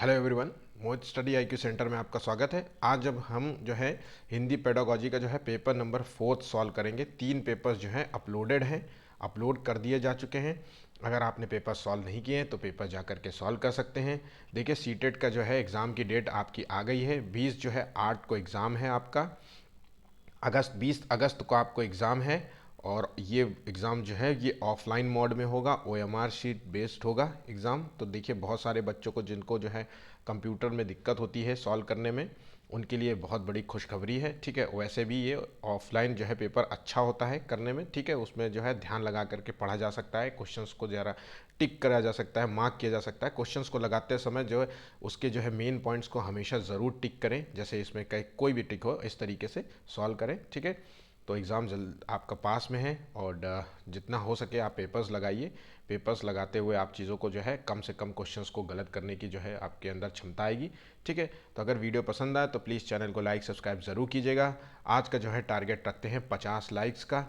Hello everyone, मोहित study IQ centre में आपका स्वागत है। आज जब हम जो है हिंदी पेडागोजी का जो है पेपर नंबर 4 सॉल्व करेंगे। 3 पेपर्स जो हैं अपलोडेड हैं, अपलोड कर दिए जा चुके हैं। अगर आपने पेपर सॉल्व नहीं किए हैं तो पेपर जा कर के सॉल्व कर सकते हैं। देखिए सीटेट का जो है एग्ज़ाम की डेट आपकी आ गई है। 20 जो है 8 को एग्ज़ाम है आपका। 20 अगस्त को आपको एग्ज़ाम है और ये एग्ज़ाम जो है ये ऑफलाइन मोड में होगा, ओएमआर शीट बेस्ड होगा एग्ज़ाम। तो देखिए बहुत सारे बच्चों को जिनको जो है कंप्यूटर में दिक्कत होती है सॉल्व करने में, उनके लिए बहुत बड़ी खुशखबरी है। ठीक है, वैसे भी ये ऑफलाइन जो है पेपर अच्छा होता है करने में। ठीक है, उसमें जो है ध्यान लगा करके पढ़ा जा सकता है, क्वेश्चंस को ज़रा टिक करा जा सकता है, मार्क किया जा सकता है। क्वेश्चंस को लगाते समय जो है उसके जो है मेन पॉइंट्स को हमेशा ज़रूर टिक करें, जैसे इसमें कहीं कोई भी टिक हो इस तरीके से सॉल्व करें। ठीक है, तो एग्ज़ाम जल्द आपका पास में है और जितना हो सके आप पेपर्स लगाइए। पेपर्स लगाते हुए आप चीज़ों को जो है कम से कम क्वेश्चंस को गलत करने की जो है आपके अंदर क्षमता आएगी। ठीक है, तो अगर वीडियो पसंद आए तो प्लीज़ चैनल को लाइक सब्सक्राइब ज़रूर कीजिएगा। आज का जो है टारगेट रखते हैं 50 लाइक्स का।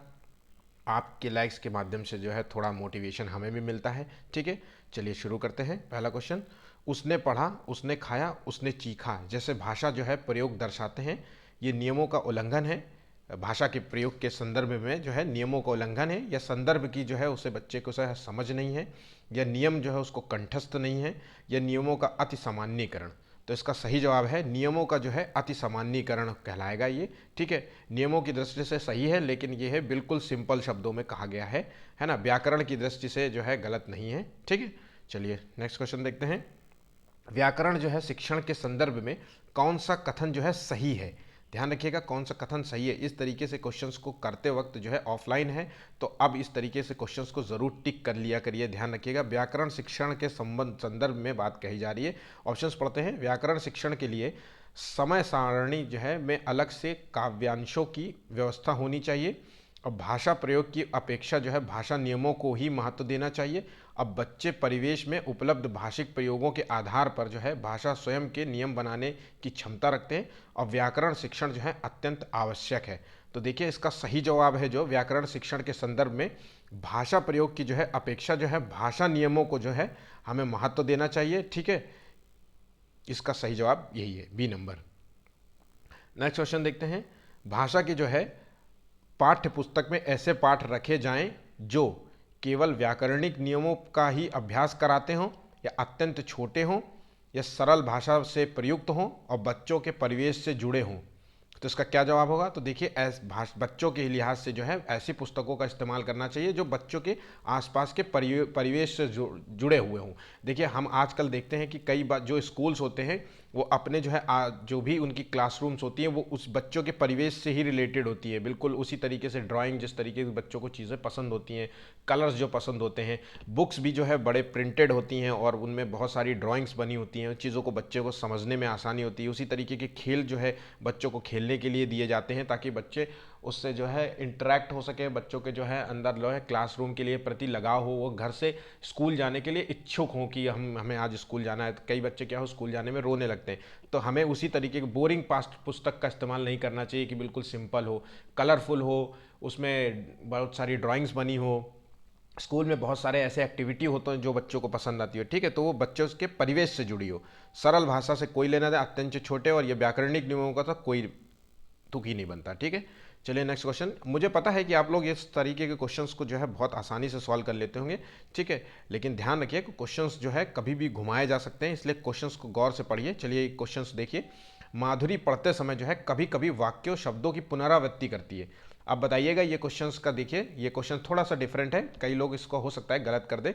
आपके लाइक्स के माध्यम से जो है थोड़ा मोटिवेशन हमें भी मिलता है। ठीक है, चलिए शुरू करते हैं। पहला क्वेश्चन, उसने पढ़ा, उसने खाया, उसने चीखा जैसे भाषा जो है प्रयोग दर्शाते हैं, ये नियमों का उल्लंघन है। भाषा के प्रयोग के संदर्भ में जो है नियमों का उल्लंघन है, या संदर्भ की जो है उसे बच्चे को से समझ नहीं है, या नियम जो है उसको कंठस्थ नहीं है, या नियमों का अति सामान्यीकरण। तो इसका सही जवाब है नियमों का जो है अति सामान्यीकरण कहलाएगा ये। ठीक है, नियमों की दृष्टि से सही है, लेकिन ये है बिल्कुल सिंपल शब्दों में कहा गया है ना, व्याकरण की दृष्टि से जो है गलत नहीं है। ठीक है, चलिए नेक्स्ट क्वेश्चन देखते हैं। व्याकरण जो है शिक्षण के संदर्भ में कौन सा कथन जो है सही है। ध्यान रखिएगा कौन सा कथन सही है। इस तरीके से क्वेश्चंस को करते वक्त जो है ऑफलाइन है तो अब इस तरीके से क्वेश्चंस को जरूर टिक कर लिया करिए। ध्यान रखिएगा व्याकरण शिक्षण के संदर्भ में बात कही जा रही है। ऑप्शंस पढ़ते हैं। व्याकरण शिक्षण के लिए समय सारणी जो है में अलग से काव्यांशों की व्यवस्था होनी चाहिए। अब भाषा प्रयोग की अपेक्षा जो है भाषा नियमों को ही महत्व देना चाहिए। अब बच्चे परिवेश में उपलब्ध भाषिक प्रयोगों के आधार पर जो है भाषा स्वयं के नियम बनाने की क्षमता रखते हैं और व्याकरण शिक्षण जो है अत्यंत आवश्यक है। तो देखिए इसका सही जवाब है जो व्याकरण शिक्षण के संदर्भ में भाषा प्रयोग की जो है अपेक्षा जो है भाषा नियमों को जो है हमें महत्व देना चाहिए। ठीक है, इसका सही जवाब यही है, बी नंबर। नेक्स्ट क्वेश्चन देखते हैं। भाषा की जो है पाठ्य पुस्तक में ऐसे पाठ रखे जाएं जो केवल व्याकरणिक नियमों का ही अभ्यास कराते हों, या अत्यंत छोटे हों, या सरल भाषा से प्रयुक्त हों और बच्चों के परिवेश से जुड़े हों। तो इसका क्या जवाब होगा? तो देखिए बच्चों के लिहाज से जो है ऐसी पुस्तकों का इस्तेमाल करना चाहिए जो बच्चों के आसपास के परिवेश से जुड़े हुए हों। देखिए हम आजकल देखते हैं कि कई बार जो स्कूल्स होते हैं वो अपने जो है जो भी उनकी क्लासरूम्स होती हैं वो उस बच्चों के परिवेश से ही रिलेटेड होती है। बिल्कुल उसी तरीके से ड्राइंग, जिस तरीके से बच्चों को चीज़ें पसंद होती हैं, कलर्स जो पसंद होते हैं, बुक्स भी जो है बड़े प्रिंटेड होती हैं और उनमें बहुत सारी ड्राइंग्स बनी होती हैं, चीज़ों को बच्चे को समझने में आसानी होती है। उसी तरीके के खेल जो है बच्चों को खेलने के लिए दिए जाते हैं ताकि बच्चे उससे जो है इंटरेक्ट हो सके, बच्चों के जो है अंदर जो है क्लासरूम के लिए प्रति लगाव हो, वो घर से स्कूल जाने के लिए इच्छुक हों कि हमें आज स्कूल जाना है। तो कई बच्चे क्या हो स्कूल जाने में रोने लगते हैं, तो हमें उसी तरीके की बोरिंग पास्ट पुस्तक का इस्तेमाल नहीं करना चाहिए कि बिल्कुल सिंपल हो, कलरफुल हो, उसमें बहुत सारी ड्राइंग्स बनी हो। स्कूल में बहुत सारे ऐसे एक्टिविटी होते हैं जो बच्चों को पसंद आती है। ठीक है, तो वो बच्चे उसके परिवेश से जुड़ी हो, सरल भाषा से कोई लेना देना, अत्यंत छोटे, और ये व्याकरणिक नियमों का तो कोई तुक ही नहीं बनता। ठीक है, चलिए नेक्स्ट क्वेश्चन। मुझे पता है कि आप लोग इस तरीके के क्वेश्चंस को जो है बहुत आसानी से सॉल्व कर लेते होंगे। ठीक है, लेकिन ध्यान रखिए कि क्वेश्चंस जो है कभी भी घुमाए जा सकते हैं, इसलिए क्वेश्चंस को गौर से पढ़िए। चलिए क्वेश्चंस देखिए। माधुरी पढ़ते समय जो है कभी कभी वाक्यों शब्दों की पुनरावृत्ति करती है। अब बताइएगा ये क्वेश्चंस का, देखिए ये क्वेश्चन थोड़ा सा डिफरेंट है, कई लोग इसको हो सकता है गलत कर दे।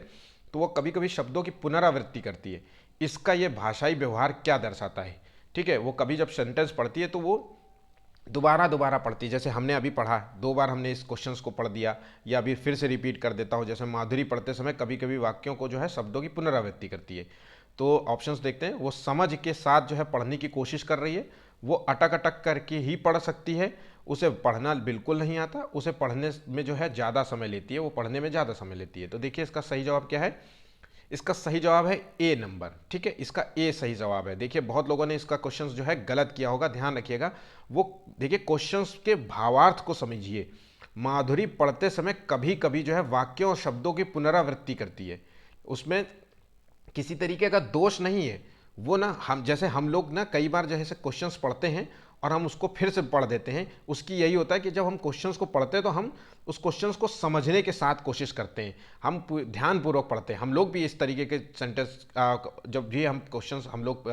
तो वो कभी कभी शब्दों की पुनरावृत्ति करती है, इसका ये भाषाई व्यवहार क्या दर्शाता है? ठीक है, वो कभी जब सेंटेंस पढ़ती है तो वो दोबारा दोबारा पढ़ती है। जैसे हमने अभी पढ़ा, 2 बार हमने इस क्वेश्चंस को पढ़ दिया, या अभी फिर से रिपीट कर देता हूँ। जैसे माधुरी पढ़ते समय कभी कभी वाक्यों को जो है शब्दों की पुनरावृत्ति करती है। तो ऑप्शंस देखते हैं। वो समझ के साथ जो है पढ़ने की कोशिश कर रही है, वो अटक अटक करके ही पढ़ सकती है, उसे पढ़ना बिल्कुल नहीं आता, उसे पढ़ने में जो है ज़्यादा समय लेती है, वो पढ़ने में ज़्यादा समय लेती है। तो देखिए इसका सही जवाब क्या है? इसका सही जवाब है ए नंबर। ठीक है, इसका ए सही जवाब है। देखिए बहुत लोगों ने इसका क्वेश्चंस जो है गलत किया होगा, ध्यान रखिएगा। वो देखिए क्वेश्चंस के भावार्थ को समझिए। माधुरी पढ़ते समय कभी कभी जो है वाक्यों और शब्दों की पुनरावृत्ति करती है, उसमें किसी तरीके का दोष नहीं है, वो ना हम जैसे हम लोग ना कई बार जैसे क्वेश्चंस पढ़ते हैं और हम उसको फिर से पढ़ देते हैं, उसकी यही होता है कि जब हम क्वेश्चंस को पढ़ते हैं तो हम उस क्वेश्चंस को समझने के साथ कोशिश करते हैं, हम ध्यानपूर्वक पढ़ते हैं। हम लोग भी इस तरीके के सेंटेंस जब भी हम क्वेश्चंस हम लोग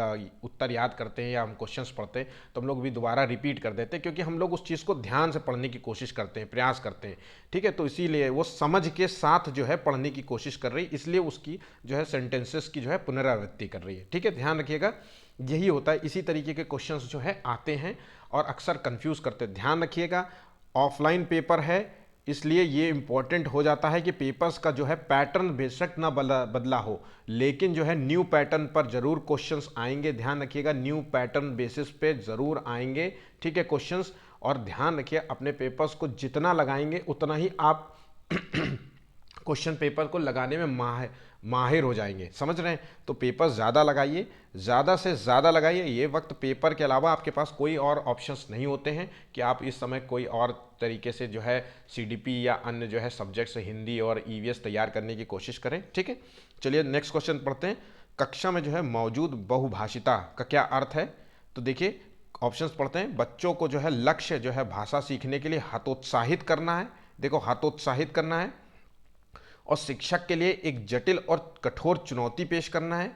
उत्तर याद करते हैं या हम क्वेश्चंस पढ़ते हैं तो हम लोग भी दोबारा रिपीट कर देते हैं, क्योंकि हम लोग उस चीज़ को ध्यान से पढ़ने की कोशिश करते हैं, प्रयास करते हैं। ठीक है, तो इसीलिए वो समझ के साथ जो है पढ़ने की कोशिश कर रही है, इसलिए उसकी जो है सेंटेंसेस की जो है पुनरावृत्ति कर रही है। ठीक है, ध्यान रखिएगा, यही होता है। इसी तरीके के क्वेश्चंस जो है आते हैं और अक्सर कंफ्यूज करते हैं। ध्यान रखिएगा, ऑफलाइन पेपर है इसलिए ये इंपॉर्टेंट हो जाता है कि पेपर्स का जो है पैटर्न बेशक ना बदला हो, लेकिन जो है न्यू पैटर्न पर जरूर क्वेश्चंस आएंगे। ध्यान रखिएगा, न्यू पैटर्न बेसिस पे जरूर आएंगे। ठीक है, क्वेश्चंस। और ध्यान रखिए, अपने पेपर्स को जितना लगाएंगे उतना ही आप क्वेश्चन पेपर को लगाने में माहिर हो जाएंगे। समझ रहे हैं? तो पेपर ज़्यादा लगाइए, ज़्यादा से ज़्यादा लगाइए। ये वक्त पेपर के अलावा आपके पास कोई और ऑप्शंस नहीं होते हैं कि आप इस समय कोई और तरीके से जो है सीडीपी या अन्य जो है सब्जेक्ट से हिंदी और ईवीएस तैयार करने की कोशिश करें। ठीक है, चलिए नेक्स्ट क्वेश्चन पढ़ते हैं। कक्षा में जो है मौजूद बहुभाषिता का क्या अर्थ है? तो देखिए, ऑप्शंस पढ़ते हैं। बच्चों को जो है लक्ष्य जो है भाषा सीखने के लिए हतोत्साहित करना है। देखो, हतोत्साहित करना है। और शिक्षक के लिए एक जटिल और कठोर चुनौती पेश करना है,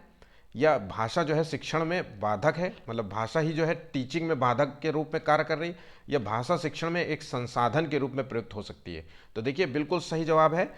या भाषा जो है शिक्षण में बाधक है, मतलब भाषा ही जो है टीचिंग में बाधक के रूप में कार्य कर रही है, या भाषा शिक्षण में एक संसाधन के रूप में प्रयुक्त हो सकती है। तो देखिए, बिल्कुल सही जवाब है,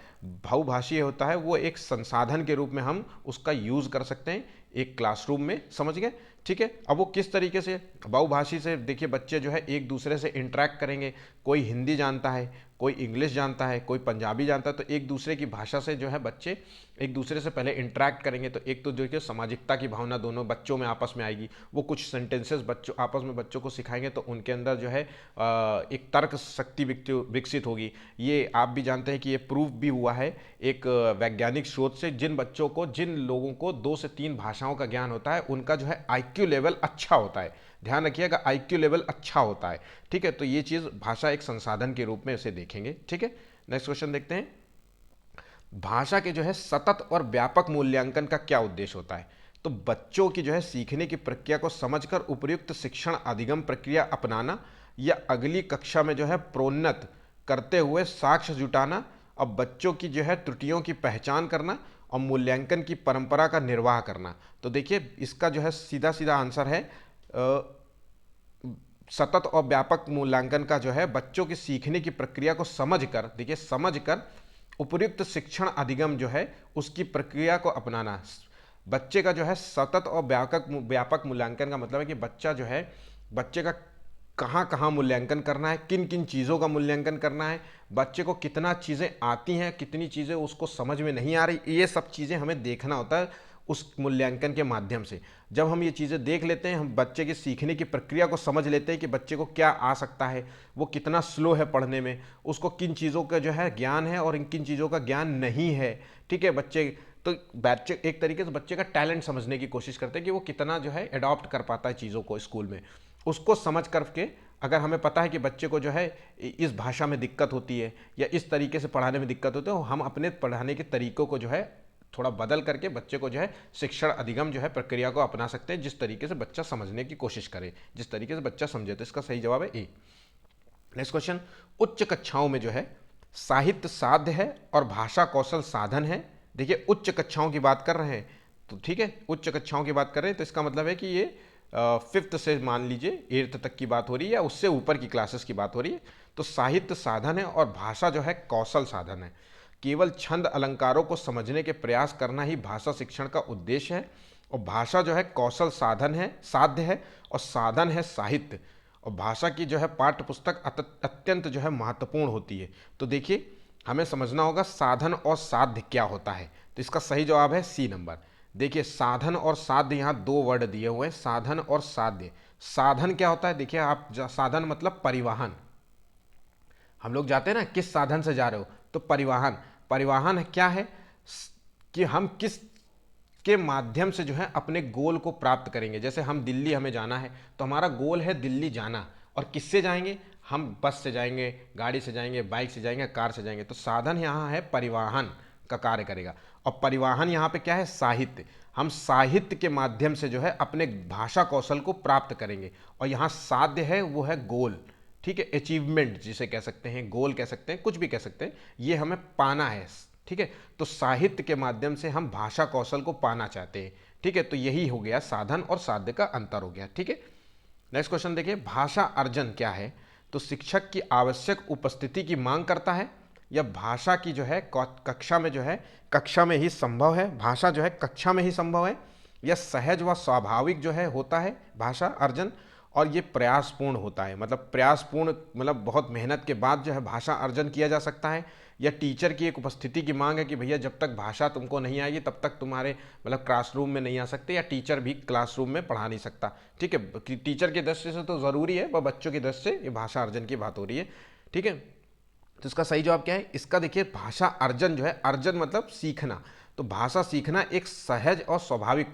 बहुभाषीय होता है वो एक संसाधन के रूप में हम उसका यूज कर सकते हैं एक क्लासरूम में। समझ गए? ठीक है, अब वो किस तरीके से बहुभाषी से, देखिए बच्चे जो है एक दूसरे से इंटरेक्ट करेंगे। कोई हिंदी जानता है, कोई इंग्लिश जानता है, कोई पंजाबी जानता है, तो एक दूसरे की भाषा से जो है बच्चे एक दूसरे से पहले इंटरेक्ट करेंगे। तो एक तो देखिए सामाजिकता की भावना दोनों बच्चों में आपस में आएगी। वो कुछ सेंटेंसेस बच्चों आपस में बच्चों को सिखाएंगे तो उनके अंदर जो है एक तर्क शक्ति विकसित होगी। ये आप भी जानते हैं कि ये प्रूफ भी हुआ है एक वैज्ञानिक शोध से। जिन लोगों को 2 से 3 भाषाओं का ज्ञान होता है उनका जो है आईक्यू लेवल अच्छा होता है। ध्यान रखिएगा, आईक्यू लेवल अच्छा होता है। ठीक है, तो ये चीज़ भाषा एक संसाधन के रूप में इसे देखेंगे। ठीक है, नेक्स्ट क्वेश्चन देखते हैं। भाषा के जो है सतत और व्यापक मूल्यांकन का क्या उद्देश्य होता है? तो बच्चों की जो है सीखने की प्रक्रिया को समझकर उपयुक्त शिक्षण अधिगम प्रक्रिया अपनाना, या अगली कक्षा में जो है प्रोन्नत करते हुए साक्ष्य जुटाना, और बच्चों की जो है त्रुटियों की पहचान करना और मूल्यांकन की परंपरा का निर्वाह करना। तो देखिए, इसका जो है सीधा सीधा आंसर है सतत और व्यापक मूल्यांकन का जो है बच्चों की सीखने की प्रक्रिया को समझकर, देखिए समझकर उपयुक्त शिक्षण अधिगम जो है उसकी प्रक्रिया को अपनाना। बच्चे का जो है सतत और व्यापक मूल्यांकन का मतलब है कि बच्चे का कहाँ कहाँ मूल्यांकन करना है, किन किन चीज़ों का मूल्यांकन करना है, बच्चे को कितना चीज़ें आती हैं, कितनी चीज़ें उसको समझ में नहीं आ रही, ये सब चीज़ें हमें देखना होता है उस मूल्यांकन के माध्यम से। जब हम ये चीज़ें देख लेते हैं, हम बच्चे की सीखने की प्रक्रिया को समझ लेते हैं कि बच्चे को क्या आ सकता है, वो कितना स्लो है पढ़ने में, उसको किन चीज़ों का जो है ज्ञान है और किन चीज़ों का ज्ञान नहीं है। ठीक है, बच्चे एक तरीके से बच्चे का टैलेंट समझने की कोशिश करते हैं कि वो कितना जो है अडॉप्ट कर पाता है चीज़ों को स्कूल में। उसको समझ करके अगर हमें पता है कि बच्चे को जो है इस भाषा में दिक्कत होती है या इस तरीके से पढ़ाने में दिक्कत होती है, तो हम अपने पढ़ाने के तरीकों को जो है थोड़ा बदल करके बच्चे को जो है शिक्षण अधिगम जो है प्रक्रिया को अपना सकते हैं, जिस तरीके से बच्चा समझने की कोशिश करे, जिस तरीके से बच्चा समझे। तो इसका सही जवाब है ए। नेक्स्ट क्वेश्चन, उच्च कक्षाओं में जो है साहित्य साध्य है और भाषा कौशल साधन है। देखिए, उच्च कक्षाओं की बात कर रहे हैं, तो ठीक है, उच्च कक्षाओं की बात कर रहे हैं तो इसका मतलब है कि ये 5th से मान लीजिए 8th तक की बात हो रही है या उससे ऊपर की क्लासेस की बात हो रही है। तो साहित्य साधन है और भाषा जो है कौशल साधन है। केवल छंद अलंकारों को समझने के प्रयास करना ही भाषा शिक्षण का उद्देश्य है। और भाषा जो है कौशल साधन है, साध्य है, और साधन है साहित्य। और भाषा की जो है पाठ्य पुस्तक अत्यंत जो है महत्वपूर्ण होती है। तो देखिए, हमें समझना होगा साधन और साध्य क्या होता है। तो इसका सही जवाब है सी नंबर। देखिए, साधन और साध्य, यहाँ 2 वर्ड दिए हुए हैं, साधन और साध्य। साधन क्या होता है? देखिए, साधन मतलब परिवहन। हम लोग जाते हैं ना, किस साधन से जा रहे हो, तो परिवहन। परिवहन क्या है कि हम किस के माध्यम से जो है अपने गोल को प्राप्त करेंगे। जैसे हमें दिल्ली जाना है तो हमारा गोल है दिल्ली जाना, और किससे जाएंगे? हम बस से जाएंगे, गाड़ी से जाएंगे, बाइक से जाएंगे, कार से जाएंगे। तो साधन यहाँ है परिवहन का कार्य करेगा। और परिवहन यहाँ पे क्या है, साहित्य। हम साहित्य के माध्यम से जो है अपने भाषा कौशल को प्राप्त करेंगे। और यहाँ साध्य है वो है गोल, ठीक है, अचीवमेंट जिसे कह सकते हैं, गोल कह सकते हैं, कुछ भी कह सकते हैं, ये हमें पाना है, ठीक है। तो साहित्य के माध्यम से हम भाषा कौशल को पाना चाहते हैं, ठीक है। तो यही हो गया साधन और साध्य का अंतर हो गया, ठीक है। नेक्स्ट क्वेश्चन देखिए, भाषा अर्जन क्या है? तो शिक्षक की आवश्यक उपस्थिति की मांग करता है, या भाषा की जो है कक्षा में जो है कक्षा में ही संभव है, भाषा जो है कक्षा में ही संभव है, या सहज व स्वाभाविक जो है होता है भाषा अर्जन, और ये प्रयासपूर्ण होता है, मतलब प्रयासपूर्ण मतलब बहुत मेहनत के बाद जो है भाषा अर्जन किया जा सकता है, या टीचर की एक उपस्थिति की मांग है कि भैया जब तक भाषा तुमको नहीं आएगी तब तक तुम्हारे मतलब क्लासरूम में नहीं आ सकते, या टीचर भी क्लासरूम में पढ़ा नहीं सकता, ठीक है। टीचर की दृष्टि से तो ज़रूरी है, पर बच्चों की दृष्टि से ये भाषा अर्जन की बात हो रही है, ठीक है। तो इसका सही जवाब क्या है? इसका देखिए, भाषा अर्जन जो है, अर्जन मतलब सीखना, तो भाषा सीखना एक सहज और स्वाभाविक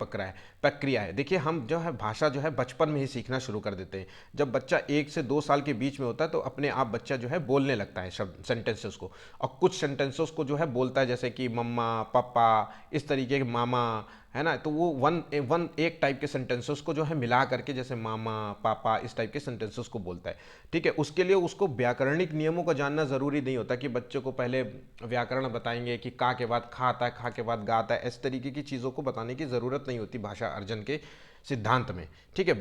प्रक्रिया है। देखिए हम जो है भाषा जो है बचपन में ही सीखना शुरू कर देते हैं। जब बच्चा 1 से 2 साल के बीच में होता है तो अपने आप बच्चा जो है बोलने लगता है शब्द, सेंटेंसेस को, और कुछ सेंटेंसेस को जो है बोलता है, जैसे कि मम्मा, पापा, इस तरीके के, मामा, है ना। तो वो वन एक टाइप के सेंटेंसेस को जो है मिला करके, जैसे मामा, पापा, इस टाइप के सेंटेंसेस को बोलता है, ठीक है। उसके लिए उसको व्याकरणिक नियमों का जानना ज़रूरी नहीं होता कि बच्चों को पहले व्याकरण बताएंगे कि का के बाद खा आता है, खा के बाद गा आता है, इस तरीके की चीज़ों को बताने की ज़रूरत नहीं होती भाषा अर्जन के सिद्धांत में, ठीक है।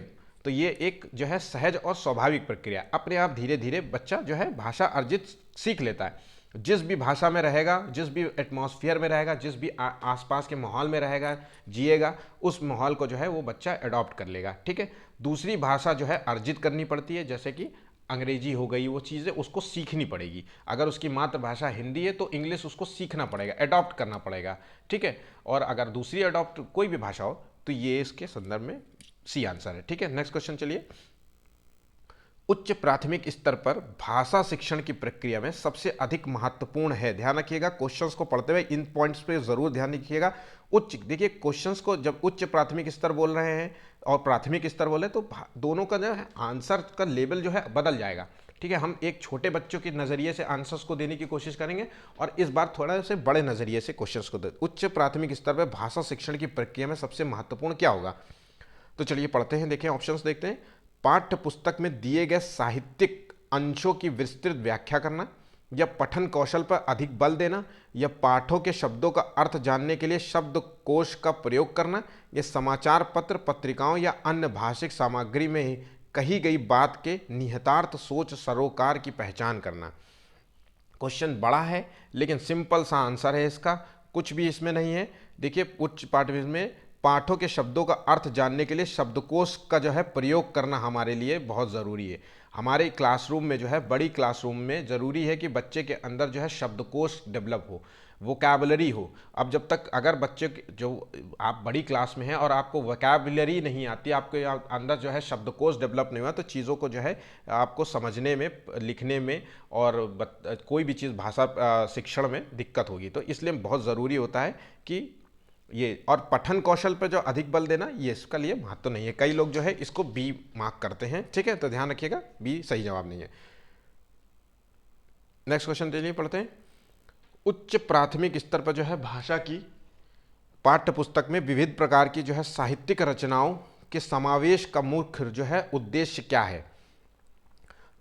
तो ये एक जो है सहज और स्वाभाविक प्रक्रिया, अपने आप धीरे धीरे बच्चा जो है भाषा अर्जित सीख लेता है। जिस भी भाषा में रहेगा, जिस भी एटमॉस्फेयर में रहेगा, जिस भी आसपास के माहौल में रहेगा, जिएगा, उस माहौल को जो है वो बच्चा अडॉप्ट कर लेगा, ठीक है। दूसरी भाषा जो है अर्जित करनी पड़ती है, जैसे कि अंग्रेजी हो गई, वो चीज़ें उसको सीखनी पड़ेगी। अगर उसकी मातृभाषा हिंदी है तो इंग्लिश उसको सीखना पड़ेगा, अडॉप्ट करना पड़ेगा, ठीक है। और अगर दूसरी अडॉप्ट कोई भी भाषा हो तो ये इसके संदर्भ में सी आंसर है, ठीक है। नेक्स्ट क्वेश्चन चलिए, उच्च प्राथमिक स्तर पर भाषा शिक्षण की प्रक्रिया में सबसे अधिक महत्वपूर्ण है, ध्यान रखिएगा, क्वेश्चंस को पढ़ते हुए इन पॉइंट्स पे जरूर ध्यान रखिएगा। उच्च, देखिए क्वेश्चंस को जब उच्च प्राथमिक स्तर बोल रहे हैं और प्राथमिक स्तर बोले तो दोनों का जो है आंसर का लेवल जो है बदल जाएगा, ठीक है। हम एक छोटे बच्चों के नज़रिए से आंसर्स को देने की कोशिश करेंगे, और इस बार थोड़ा से बड़े नज़रिए से क्वेश्चंस को दे। उच्च प्राथमिक स्तर पर भाषा शिक्षण की प्रक्रिया में सबसे महत्वपूर्ण क्या होगा? तो चलिए पढ़ते हैं, देखें ऑप्शंस देखते हैं। पाठ्य पुस्तक में दिए गए साहित्यिक अंशों की विस्तृत व्याख्या करना, या पठन कौशल पर अधिक बल देना, या पाठों के शब्दों का अर्थ जानने के लिए शब्दकोश का प्रयोग करना, या समाचार पत्र, पत्रिकाओं या अन्य भाषिक सामग्री में कही गई बात के निहितार्थ सोच सरोकार की पहचान करना। क्वेश्चन बड़ा है लेकिन सिंपल सा आंसर है इसका, कुछ भी इसमें नहीं है। देखिए उच्च पाठ्य में पाठों के शब्दों का अर्थ जानने के लिए शब्दकोश का जो है प्रयोग करना हमारे लिए बहुत ज़रूरी है। हमारे क्लासरूम में जो है, बड़ी क्लासरूम में ज़रूरी है कि बच्चे के अंदर जो है शब्दकोश डेवलप हो, वोकैबुलरी हो। अब जब तक अगर बच्चे जो आप बड़ी क्लास में हैं और आपको वोकैबुलरी नहीं आती, आपके अंदर जो है शब्दकोश डेवलप नहीं हुआ, तो चीज़ों को जो है आपको समझने में, लिखने में और कोई भी चीज़ भाषा शिक्षण में दिक्कत होगी। तो इसलिए बहुत ज़रूरी होता है कि ये, और पठन कौशल पर जो अधिक बल देना, ये इसका लिए महत्व नहीं है। कई लोग जो है इसको बी मार्क करते हैं, ठीक है, तो ध्यान रखिएगा, बी सही जवाब नहीं है। नेक्स्ट क्वेश्चन चलिए पढ़ते हैं। उच्च प्राथमिक स्तर पर जो है भाषा की पाठ्य पुस्तक में विविध प्रकार की जो है साहित्यिक रचनाओं के समावेश का मुख्य जो है उद्देश्य क्या है?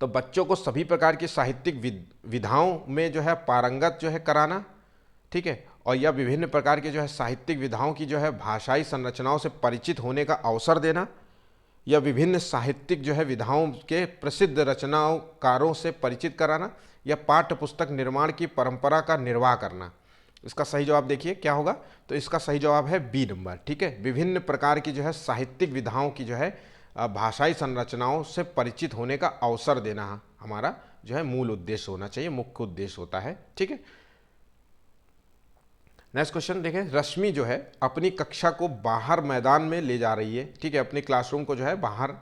तो बच्चों को सभी प्रकार की साहित्यिक विधाओं में जो है पारंगत जो है कराना, ठीक है, और यह विभिन्न प्रकार के जो है साहित्यिक विधाओं की जो है भाषाई संरचनाओं से परिचित होने का अवसर देना, या विभिन्न साहित्यिक जो है विधाओं के प्रसिद्ध रचनाकारों से परिचित कराना, या पाठ्य पुस्तक निर्माण की परंपरा का निर्वाह करना। इसका सही जवाब देखिए क्या होगा, तो इसका सही जवाब है बी नंबर, ठीक है। विभिन्न प्रकार की जो है साहित्यिक विधाओं की जो है भाषाई संरचनाओं से परिचित होने का अवसर देना हमारा जो है मूल उद्देश्य होना चाहिए, मुख्य उद्देश्य होता है, ठीक है। नेक्स्ट क्वेश्चन देखें, रश्मि जो है अपनी कक्षा को बाहर मैदान में ले जा रही है, ठीक है, अपने क्लासरूम को जो है बाहर,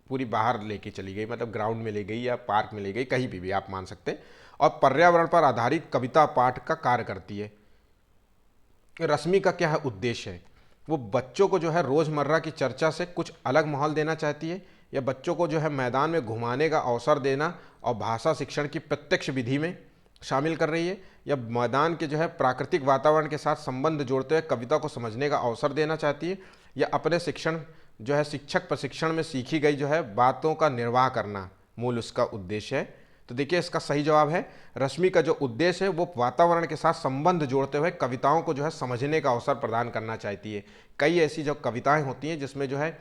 पूरी बाहर लेके चली गई, मतलब ग्राउंड में ले गई या पार्क में ले गई, कहीं भी आप मान सकते हैं, और पर्यावरण पर आधारित कविता पाठ का कार्य करती है। रश्मि का क्या है उद्देश्य है? वो बच्चों को जो है रोज़मर्रा की चर्चा से कुछ अलग माहौल देना चाहती है, या बच्चों को जो है मैदान में घुमाने का अवसर देना और भाषा शिक्षण की प्रत्यक्ष विधि में शामिल कर रही है, या मैदान के जो है प्राकृतिक वातावरण के साथ संबंध जोड़ते हुए कविता को समझने का अवसर देना चाहती है, या अपने शिक्षण जो है शिक्षक प्रशिक्षण में सीखी गई जो है बातों का निर्वाह करना मूल उसका उद्देश्य है। तो देखिए इसका सही जवाब है, रश्मि का जो उद्देश्य है वो वातावरण के साथ संबंध जोड़ते हुए कविताओं को जो है समझने का अवसर प्रदान करना चाहती है। कई ऐसी जो कविताएं होती हैं जिसमें जो है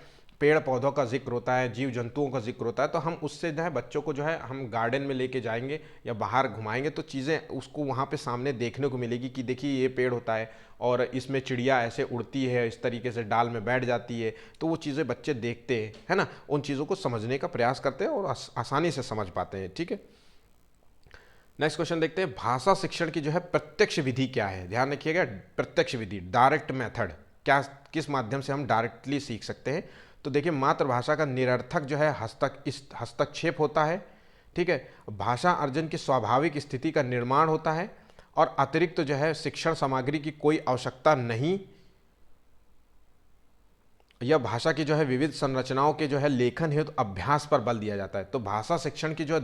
पेड़ पौधों का जिक्र होता है, जीव जंतुओं का जिक्र होता है, तो हम उससे जो है बच्चों को जो है हम गार्डन में लेके जाएंगे या बाहर घुमाएंगे तो चीज़ें उसको वहाँ पे सामने देखने को मिलेगी कि देखिए ये पेड़ होता है और इसमें चिड़िया ऐसे उड़ती है, इस तरीके से डाल में बैठ जाती है, तो वो चीज़ें बच्चे देखते हैं, है ना, उन चीज़ों को समझने का प्रयास करते हैं और आसानी से समझ पाते हैं। ठीक है, नेक्स्ट क्वेश्चन देखते हैं, भाषा शिक्षण की जो है प्रत्यक्ष विधि क्या है। ध्यान रखिएगा, प्रत्यक्ष विधि, डायरेक्ट मेथड, क्या किस माध्यम से हम डायरेक्टली सीख सकते हैं। तो देखिए मातृभाषा का निरर्थक जो है हस्तक्षेप होता है। ठीक है, भाषा अर्जन की स्वाभाविक स्थिति का निर्माण होता है और अतिरिक्त जो है शिक्षण सामग्री की कोई आवश्यकता नहीं। यह भाषा की जो है विविध संरचनाओं के जो है लेखन हेतु अभ्यास पर बल दिया जाता है। तो भाषा शिक्षण की जो है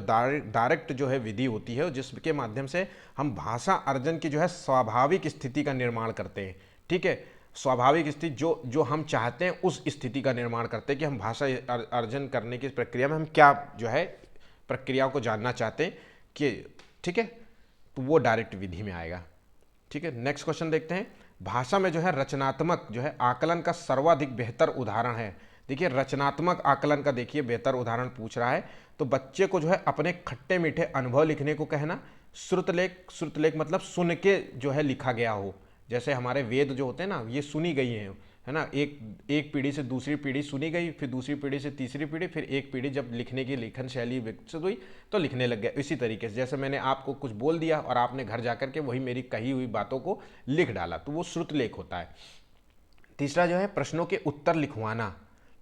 डायरेक्ट जो है विधि होती है जिसके माध्यम से हम भाषा अर्जन की जो है स्वाभाविक स्थिति का निर्माण करते हैं। ठीक है, स्वाभाविक स्थिति जो जो हम चाहते हैं उस स्थिति का निर्माण करते हैं कि हम भाषा अर्जन करने की प्रक्रिया में हम क्या जो है प्रक्रियाओं को जानना चाहते हैं कि, ठीक है, तो वो डायरेक्ट विधि में आएगा। ठीक है, नेक्स्ट क्वेश्चन देखते हैं, भाषा में जो है रचनात्मक जो है आकलन का सर्वाधिक बेहतर उदाहरण है। देखिए रचनात्मक आकलन का देखिए बेहतर उदाहरण पूछ रहा है, तो बच्चे को जो है अपने खट्टे मीठे अनुभव लिखने को कहना। श्रुतलेख मतलब सुन के जो है लिखा गया हो, जैसे हमारे वेद जो होते हैं ना ये सुनी गई हैं, है ना, एक पीढ़ी से दूसरी पीढ़ी सुनी गई, फिर दूसरी पीढ़ी से तीसरी पीढ़ी, फिर एक पीढ़ी जब लिखने की लेखन शैली विकसित हुई तो लिखने लग गया। इसी तरीके से जैसे मैंने आपको कुछ बोल दिया और आपने घर जाकर के वही मेरी कही हुई बातों को लिख डाला, तो वो श्रुतलेख होता है। तीसरा जो है प्रश्नों के उत्तर लिखवाना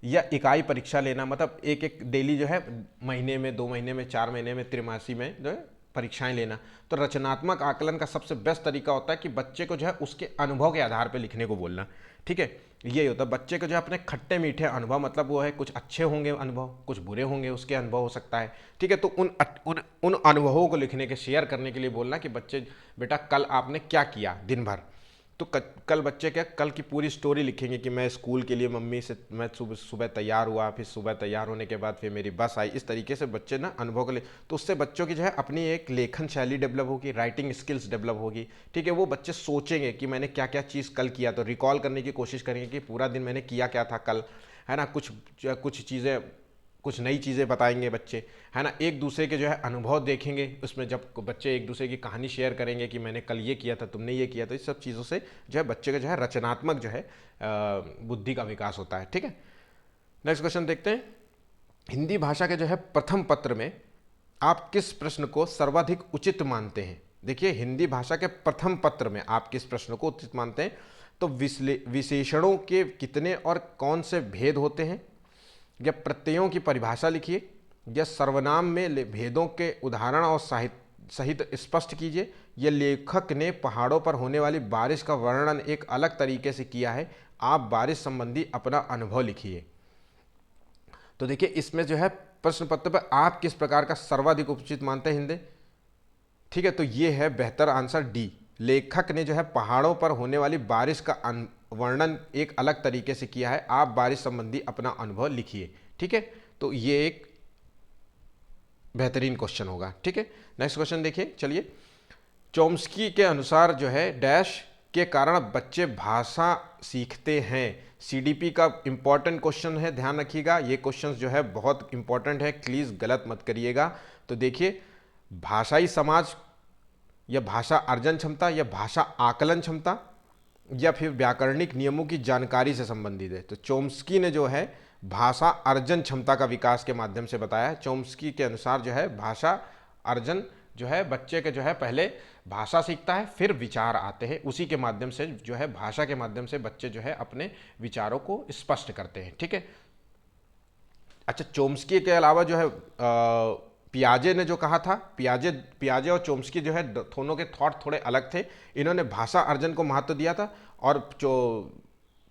या इकाई परीक्षा लेना, मतलब एक एक डेली जो है महीने में, 2 महीने में, 4 महीने में, त्रिमासी में जो है परीक्षाएं लेना। तो रचनात्मक आकलन का सबसे बेस्ट तरीका होता है कि बच्चे को जो है उसके अनुभव के आधार पर लिखने को बोलना। ठीक है, ये होता है बच्चे को जो है अपने खट्टे मीठे अनुभव, मतलब वो है कुछ अच्छे होंगे अनुभव, कुछ बुरे होंगे उसके अनुभव हो सकता है। ठीक है, तो उन अनुभवों को लिखने के शेयर करने के लिए बोलना कि बच्चे बेटा कल आपने क्या किया दिन भर। तो कल बच्चे क्या कल की पूरी स्टोरी लिखेंगे कि मैं स्कूल के लिए मम्मी से मैं सुबह तैयार हुआ, फिर सुबह तैयार होने के बाद फिर मेरी बस आई। इस तरीके से बच्चे ना अनुभव को ले, तो उससे बच्चों की जो है अपनी एक लेखन शैली डेवलप होगी, राइटिंग स्किल्स डेवलप होगी। ठीक है, वो बच्चे सोचेंगे कि मैंने क्या क्या चीज़ कल किया, तो रिकॉल करने की कोशिश करेंगे कि पूरा दिन मैंने किया क्या था कल, है ना, कुछ चीज़ें, कुछ नई चीज़ें बताएंगे बच्चे, है ना, एक दूसरे के जो है अनुभव देखेंगे, उसमें जब बच्चे एक दूसरे की कहानी शेयर करेंगे कि मैंने कल ये किया था, तुमने ये किया था, इस सब चीज़ों से जो है बच्चे का जो है रचनात्मक जो है बुद्धि का विकास होता है। ठीक है, नेक्स्ट क्वेश्चन देखते हैं, हिंदी भाषा के जो है प्रथम पत्र में आप किस प्रश्न को सर्वाधिक उचित मानते हैं। देखिए हिंदी भाषा के प्रथम पत्र में आप किस प्रश्न को उचित मानते हैं। तो विशेषणों के कितने और कौन से भेद होते हैं, या प्रत्ययों की परिभाषा लिखिए, या सर्वनाम में भेदों के उदाहरण और सहित स्पष्ट कीजिए, या लेखक ने पहाड़ों पर होने वाली बारिश का वर्णन एक अलग तरीके से किया है, आप बारिश संबंधी अपना अनुभव लिखिए। तो देखिए इसमें जो है प्रश्न पत्र पर आप किस प्रकार का सर्वाधिक उचित मानते हैं हिंदी। ठीक है, तो ये है बेहतर आंसर डी, लेखक ने जो है पहाड़ों पर होने वाली बारिश का वर्णन एक अलग तरीके से किया है, आप बारिश संबंधी अपना अनुभव लिखिए। ठीक है, तो ये एक बेहतरीन क्वेश्चन होगा। ठीक है, नेक्स्ट क्वेश्चन देखिए, चलिए, चोम्स्की के अनुसार जो है डैश के कारण बच्चे भाषा सीखते हैं। सीडीपी का इंपॉर्टेंट क्वेश्चन है, ध्यान रखिएगा, ये क्वेश्चन जो है बहुत इंपॉर्टेंट है, प्लीज गलत मत करिएगा। तो देखिए भाषाई समाज या भाषा अर्जन क्षमता या भाषा आकलन क्षमता या फिर व्याकरणिक नियमों की जानकारी से संबंधित है। तो चोम्स्की ने जो है भाषा अर्जन क्षमता का विकास के माध्यम से बताया है। चोम्स्की के अनुसार जो है भाषा अर्जन जो है बच्चे के जो है पहले भाषा सीखता है, फिर विचार आते हैं, उसी के माध्यम से जो है भाषा के माध्यम से बच्चे जो है अपने विचारों को स्पष्ट करते हैं। ठीक है, अच्छा, चोम्स्की के अलावा जो है पियाजे ने जो कहा था, पियाजे और चोम्स्की जो है दोनों के थॉट थोड़े अलग थे। इन्होंने भाषा अर्जन को महत्व दिया था और जो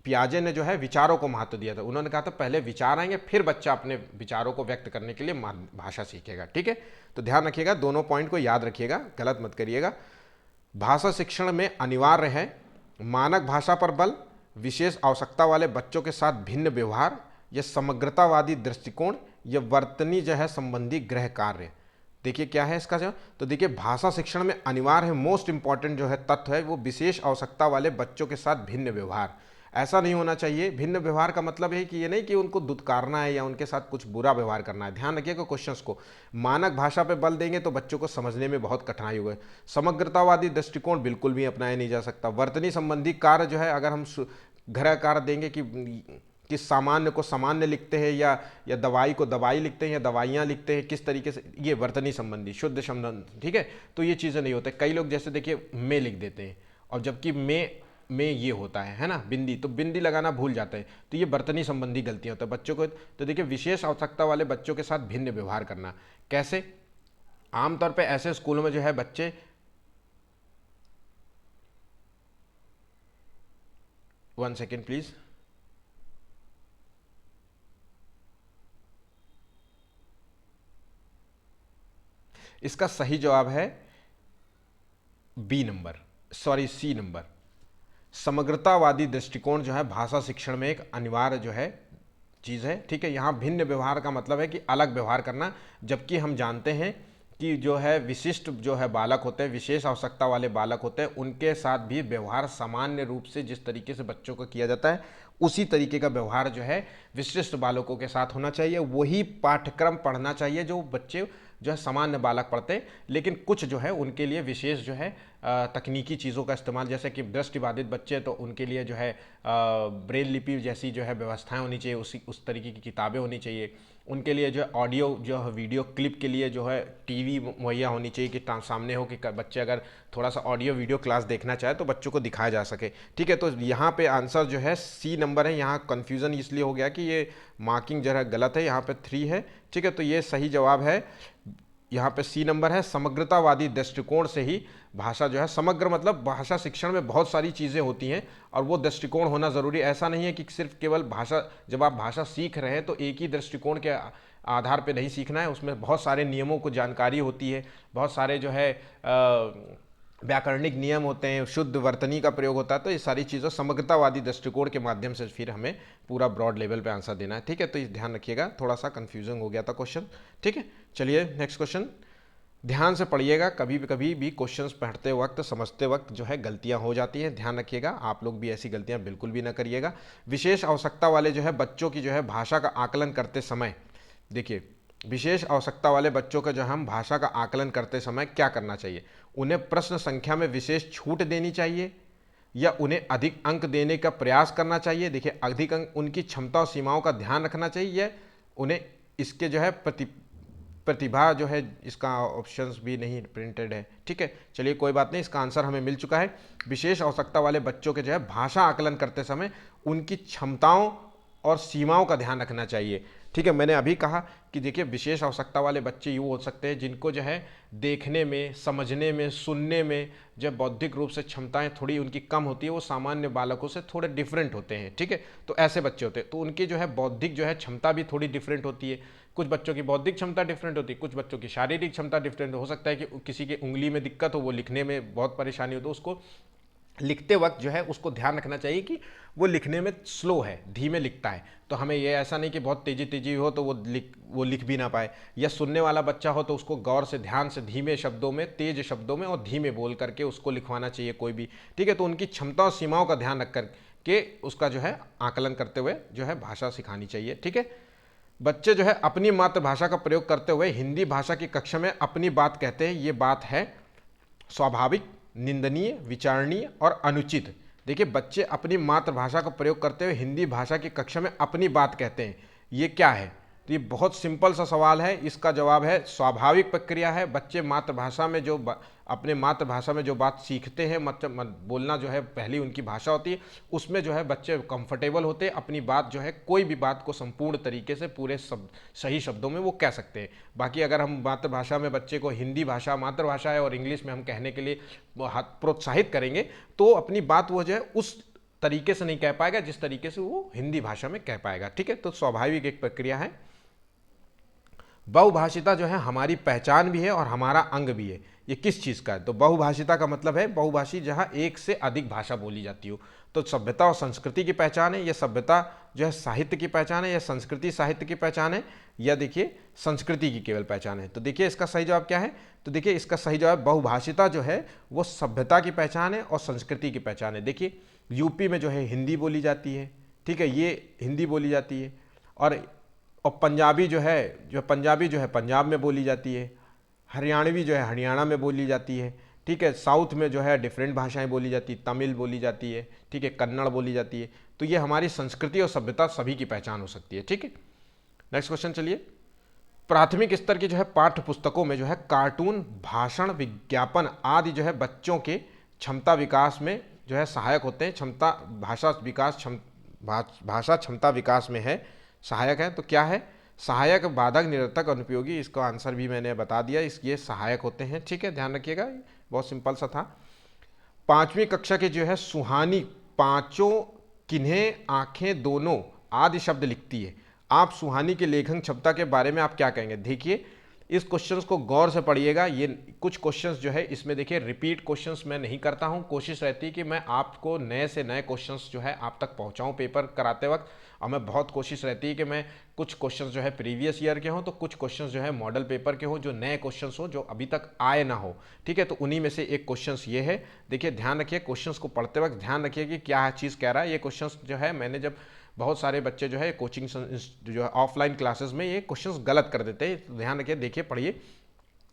पियाजे ने जो है विचारों को महत्व दिया था। उन्होंने कहा था पहले विचार आएंगे फिर बच्चा अपने विचारों को व्यक्त करने के लिए भाषा सीखेगा। ठीक है, तो ध्यान रखिएगा, दोनों पॉइंट को याद रखिएगा, गलत मत करिएगा। भाषा शिक्षण में अनिवार्य है मानक भाषा पर बल, विशेष आवश्यकता वाले बच्चों के साथ भिन्न व्यवहार, यह समग्रतावादी दृष्टिकोण, यह वर्तनी जो है संबंधी गृह कार्य। देखिए क्या है इसका जो, तो देखिए भाषा शिक्षण में अनिवार्य है, मोस्ट इंपॉर्टेंट जो है तत्व है वो विशेष आवश्यकता वाले बच्चों के साथ भिन्न व्यवहार। ऐसा नहीं होना चाहिए, भिन्न व्यवहार का मतलब है कि ये नहीं कि उनको दुत्कारना है या उनके साथ कुछ बुरा व्यवहार करना है। ध्यान रखिएगा क्वेश्चंस को, मानक भाषा पे बल देंगे तो बच्चों को समझने में बहुत कठिनाई होगी। समग्रतावादी दृष्टिकोण बिल्कुल भी अपनाया नहीं जा सकता। वर्तनी संबंधी कार्य जो है, अगर हम गृह कार्य देंगे कि सामान्य को सामान्य लिखते हैं या दवाई को दवाई लिखते हैं या दवाइयाँ लिखते हैं, किस तरीके से, ये वर्तनी संबंधी शुद्ध संबंध। ठीक है, तो ये चीज़ें नहीं होते। कई लोग जैसे देखिए में लिख देते हैं और जबकि में ये होता है ना बिंदी, तो बिंदी लगाना भूल जाते हैं, तो ये वर्तनी संबंधी गलतियां होती है बच्चों को। तो देखिए विशेष आवश्यकता वाले बच्चों के साथ भिन्न व्यवहार करना कैसे, आमतौर पे ऐसे स्कूलों में जो है बच्चे, वन सेकेंड प्लीज, इसका सही जवाब है B number, sorry C number. समग्रतावादी दृष्टिकोण जो है भाषा शिक्षण में एक अनिवार्य जो है चीज़ है। ठीक है, यहाँ भिन्न व्यवहार का मतलब है कि अलग व्यवहार करना, जबकि हम जानते हैं कि जो है विशिष्ट जो है बालक होते हैं, विशेष आवश्यकता वाले बालक होते हैं, उनके साथ भी व्यवहार सामान्य रूप से जिस तरीके से बच्चों को किया जाता है उसी तरीके का व्यवहार जो है विशिष्ट बालकों के साथ होना चाहिए। वही पाठ्यक्रम पढ़ना चाहिए जो बच्चे जो है सामान्य बालक पढ़ते हैं, लेकिन कुछ जो है उनके लिए विशेष जो है तकनीकी चीज़ों का इस्तेमाल, जैसे कि दृष्टिबाधित बच्चे तो उनके लिए जो है ब्रेल लिपि जैसी जो है व्यवस्थाएं होनी चाहिए, उस तरीके की किताबें होनी चाहिए। उनके लिए जो है ऑडियो जो है वीडियो क्लिप के लिए जो है टीवी मुहैया होनी चाहिए कि सामने हो कि बच्चे अगर थोड़ा सा ऑडियो वीडियो क्लास देखना चाहे तो बच्चों को दिखाया जा सके। ठीक है, तो यहाँ पे आंसर जो है सी नंबर है। यहाँ कन्फ्यूज़न इसलिए हो गया कि ये मार्किंग जरा गलत है, यहाँ पे 3 है। ठीक है, तो ये सही जवाब है, यहाँ पे सी नंबर है। समग्रतावादी दृष्टिकोण से ही भाषा जो है, समग्र मतलब भाषा शिक्षण में बहुत सारी चीज़ें होती हैं और वो दृष्टिकोण होना ज़रूरी। ऐसा नहीं है कि सिर्फ केवल भाषा, जब आप भाषा सीख रहे हैं तो एक ही दृष्टिकोण के आधार पे नहीं सीखना है, उसमें बहुत सारे नियमों को जानकारी होती है, बहुत सारे जो है व्याकरणिक नियम होते हैं, शुद्ध वर्तनी का प्रयोग होता है। तो ये सारी चीज़ों समग्रतावादी दृष्टिकोण के माध्यम से फिर हमें पूरा ब्रॉड लेवल पे आंसर देना है। ठीक है, तो ये ध्यान रखिएगा, थोड़ा सा कंफ्यूजन हो गया था क्वेश्चन। ठीक है, चलिए नेक्स्ट क्वेश्चन ध्यान से पढ़िएगा। कभी भी क्वेश्चंस पढ़ते वक्त, समझते वक्त जो है गलतियां हो जाती हैं, ध्यान रखिएगा। आप लोग भी ऐसी गलतियां बिल्कुल भी ना करिएगा। विशेष आवश्यकता वाले जो है बच्चों की जो है भाषा का आकलन करते समय, देखिए विशेष आवश्यकता वाले बच्चों का जो हम भाषा का आकलन करते समय क्या करना चाहिए, उन्हें प्रश्न संख्या में विशेष छूट देनी चाहिए या उन्हें अधिक अंक देने का प्रयास करना चाहिए। देखिए अधिक अंक, उनकी क्षमता और सीमाओं का ध्यान रखना चाहिए या उन्हें इसके जो है प्रतिभा जो है, इसका ऑप्शंस भी नहीं प्रिंटेड है। ठीक है, चलिए कोई बात नहीं, इसका आंसर हमें मिल चुका है। विशेष आवश्यकता वाले बच्चों के जो है भाषा आकलन करते समय उनकी क्षमताओं और सीमाओं का ध्यान रखना चाहिए। ठीक है, मैंने अभी कहा कि देखिए विशेष आवश्यकता वाले बच्चे यूँ हो सकते हैं जिनको जो है देखने में, समझने में, सुनने में जब बौद्धिक रूप से क्षमताएं थोड़ी उनकी कम होती है, वो सामान्य बालकों से थोड़े डिफरेंट होते हैं। ठीक है, तो ऐसे बच्चे होते हैं, तो उनकी जो है बौद्धिक जो है क्षमता भी थोड़ी डिफरेंट होती है। कुछ बच्चों की बौद्धिक क्षमता डिफरेंट होती है, कुछ बच्चों की शारीरिक क्षमता डिफरेंट हो सकता है कि किसी की उंगली में दिक्कत हो, वो लिखने में बहुत परेशानी हो, तो उसको लिखते वक्त जो है उसको ध्यान रखना चाहिए कि वो लिखने में स्लो है, धीमे लिखता है। तो हमें ये ऐसा नहीं कि बहुत तेजी हो तो वो लिख भी ना पाए, या सुनने वाला बच्चा हो तो उसको गौर से, ध्यान से, धीमे शब्दों में, तेज शब्दों में और धीमे बोल करके उसको लिखवाना चाहिए कोई भी। ठीक है, तो उनकी क्षमता और सीमाओं का ध्यान रख करके उसका जो है आकलन करते हुए जो है भाषा सिखानी चाहिए। ठीक है, बच्चे जो है अपनी मातृभाषा का प्रयोग करते हुए हिंदी भाषा की कक्षा में अपनी बात कहते हैं, ये बात है स्वाभाविक, निंदनीय, विचारणीय और अनुचित। देखिए बच्चे अपनी मातृभाषा का प्रयोग करते हुए हिंदी भाषा की कक्षा में अपनी बात कहते हैं, ये क्या है? तो ये बहुत सिंपल सा सवाल है, इसका जवाब है स्वाभाविक प्रक्रिया है। बच्चे मातृभाषा में जो अपने मातृभाषा में जो बात सीखते हैं, मतलब बोलना जो है पहली उनकी भाषा होती है, उसमें जो है बच्चे कंफर्टेबल होते हैं, अपनी बात जो है कोई भी बात को संपूर्ण तरीके से पूरे सही शब्दों में वो कह सकते हैं। बाकी अगर हम मातृभाषा में बच्चे को हिंदी भाषा मातृभाषा है और इंग्लिश में हम कहने के लिए प्रोत्साहित करेंगे तो अपनी बात वो जो है उस तरीके से नहीं कह पाएगा जिस तरीके से वो हिंदी भाषा में कह पाएगा। ठीक है, तो स्वाभाविक एक प्रक्रिया है। बहुभाषिता जो है हमारी पहचान भी है और हमारा अंग भी है। ये किस चीज़ का है? तो बहुभाषिता का मतलब है बहुभाषी जहाँ एक से अधिक भाषा बोली जाती हो। तो सभ्यता और संस्कृति की पहचान है, यह सभ्यता जो है साहित्य की पहचान है, या संस्कृति साहित्य की पहचान है, या देखिए संस्कृति की केवल पहचान है। तो देखिए इसका सही जवाब क्या है? तो देखिए इसका सही जवाब बहुभाषिता जो है वो सभ्यता की पहचान है और संस्कृति की पहचान है। देखिए यूपी में जो है हिंदी बोली जाती है, ठीक है, ये हिंदी बोली जाती है, और पंजाबी जो है पंजाबी जो है पंजाब में बोली जाती है, हरियाणवी जो है हरियाणा में बोली जाती है, ठीक है, साउथ में जो है डिफरेंट भाषाएं बोली जाती है, तमिल बोली जाती है, ठीक है, कन्नड़ बोली जाती है। तो ये हमारी संस्कृति और सभ्यता सभी की पहचान हो सकती है। ठीक है, नेक्स्ट क्वेश्चन चलिए। प्राथमिक स्तर की जो है पाठ्य पुस्तकों में जो है कार्टून, भाषण, विज्ञापन आदि जो है बच्चों के क्षमता विकास में जो है सहायक होते हैं। क्षमता भाषा क्षमता विकास में है सहायक है। तो क्या है? सहायक, बाधक, निरर्थक, अनुपयोगी। इसका आंसर भी मैंने बता दिया, ये सहायक होते हैं। ठीक है, ध्यान रखिएगा, बहुत सिंपल सा था। 5वीं कक्षा के जो है सुहानी पांचों किन्हें आंखें दोनों आदि शब्द लिखती है। आप सुहानी के लेखन क्षमता के बारे में आप क्या कहेंगे? देखिए इस क्वेश्चंस को गौर से पढ़िएगा। ये कुछ क्वेश्चंस जो है इसमें देखिए रिपीट क्वेश्चंस मैं नहीं करता हूँ। कोशिश रहती है कि मैं आपको नए से नए क्वेश्चंस जो है आप तक पहुँचाऊँ पेपर कराते वक्त, और मैं बहुत कोशिश रहती है कि मैं कुछ क्वेश्चंस जो है प्रीवियस ईयर के हों, तो कुछ क्वेश्चंस जो है मॉडल पेपर के हों, जो नए क्वेश्चंस हो, जो अभी तक आए ना हो। ठीक है, तो उन्हीं में से एक क्वेश्चंस ये है। देखिए ध्यान रखिए, क्वेश्चंस को पढ़ते वक्त ध्यान रखिए कि क्या चीज़ कह रहा है। ये क्वेश्चंस जो है मैंने जब बहुत सारे बच्चे जो है कोचिंग जो है ऑफलाइन क्लासेस में ये क्वेश्चंस गलत कर देते हैं, तो ध्यान रखिए, देखिए पढ़िए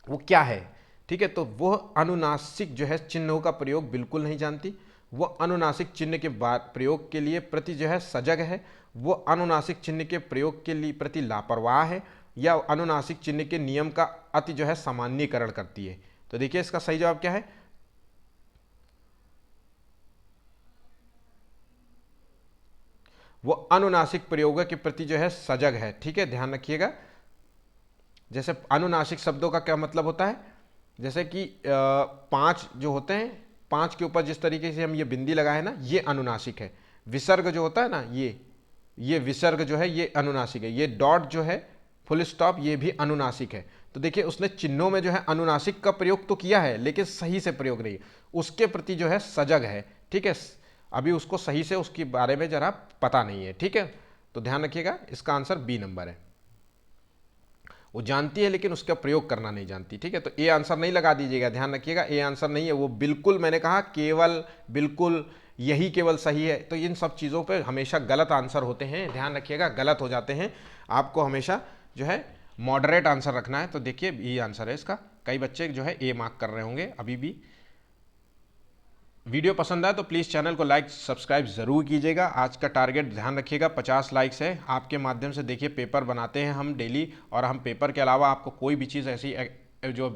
वो क्या है। ठीक है, तो वो अनुनासिक जो है चिन्हों का प्रयोग बिल्कुल नहीं जानती, वो अनुनासिक चिन्ह के प्रयोग के लिए प्रति जो है सजग है, वो अनुनासिक चिन्ह के प्रयोग के लिए प्रति लापरवाह है, या अनुनासिक चिन्ह के नियम का अति जो है सामान्यीकरण करती है। तो देखिए इसका सही जवाब क्या है? वो अनुनासिक प्रयोग के प्रति जो है सजग है। ठीक है, ध्यान रखिएगा। जैसे अनुनासिक शब्दों का क्या मतलब होता है? जैसे कि 5 जो होते हैं, 5 के ऊपर जिस तरीके से हम ये बिंदी लगाए ना, ये अनुनासिक है। विसर्ग जो होता है ना, ये विसर्ग जो है ये अनुनासिक है। ये डॉट जो है, फुल स्टॉप, ये भी अनुनासिक है। तो देखिए उसने चिन्हों में जो है अनुनासिक का प्रयोग तो किया है, लेकिन सही से प्रयोग नहीं, उसके प्रति जो है सजग है। ठीक है, अभी उसको सही से उसके बारे में जरा पता नहीं है। ठीक है, तो ध्यान रखिएगा, इसका आंसर बी नंबर है। वो जानती है लेकिन उसका प्रयोग करना नहीं जानती। ठीक है, तो ए आंसर नहीं लगा दीजिएगा, ध्यान रखिएगा, ए आंसर नहीं है वो। बिल्कुल मैंने कहा केवल, बिल्कुल, यही केवल सही है। तो इन सब चीज़ों पे हमेशा गलत आंसर होते हैं, ध्यान रखिएगा, गलत हो जाते हैं। आपको हमेशा जो है मॉडरेट आंसर रखना है। तो देखिए ये आंसर है इसका। कई बच्चे जो है ए मार्क कर रहे होंगे अभी भी। वीडियो पसंद आए तो प्लीज़ चैनल को लाइक सब्सक्राइब ज़रूर कीजिएगा। आज का टारगेट ध्यान रखिएगा 50 लाइक्स है। आपके माध्यम से देखिए पेपर बनाते हैं हम डेली, और हम पेपर के अलावा आपको कोई भी चीज़ ऐसी जो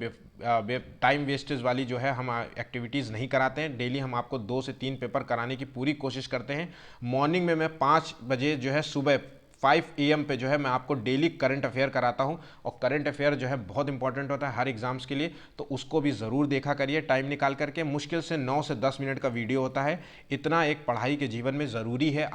टाइम वेस्टेज वाली जो है हम एक्टिविटीज़ नहीं कराते हैं। डेली हम आपको 2 से 3 पेपर कराने की पूरी कोशिश करते हैं। मॉर्निंग में मैं 5 बजे जो है सुबह 5 AM पे जो है मैं आपको डेली करंट अफेयर कराता हूं, और करंट अफेयर जो है बहुत इंपॉर्टेंट होता है हर एग्जाम्स के लिए, तो उसको भी ज़रूर देखा करिए टाइम निकाल करके। मुश्किल से 9 से 10 मिनट का वीडियो होता है। इतना एक पढ़ाई के जीवन में ज़रूरी है।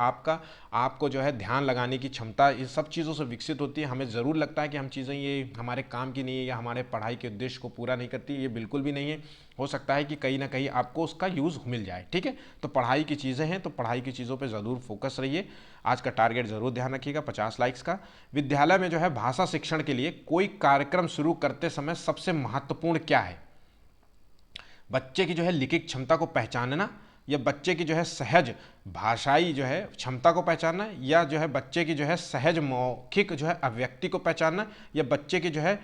आपको जो है ध्यान लगाने की क्षमता इन सब चीज़ों से विकसित होती है। हमें ज़रूर लगता है कि हम चीज़ें ये हमारे काम की नहीं है या हमारे पढ़ाई के उद्देश्य को पूरा नहीं करती, ये बिल्कुल भी नहीं है। हो सकता है कि कहीं ना कहीं आपको उसका यूज़ मिल जाए। ठीक है, तो पढ़ाई की चीज़ें हैं, तो पढ़ाई की चीज़ों पे ज़रूर फोकस रहिए। आज का टारगेट ज़रूर ध्यान रखिएगा 50 लाइक्स का। विद्यालय में जो है भाषा शिक्षण के लिए कोई कार्यक्रम शुरू करते समय सबसे महत्वपूर्ण क्या है? बच्चे की जो है लिखित क्षमता को पहचानना, या बच्चे की जो है सहज भाषाई जो है क्षमता को पहचानना, या जो है बच्चे की जो है सहज मौखिक जो है अभिव्यक्ति को पहचानना, या बच्चे की जो है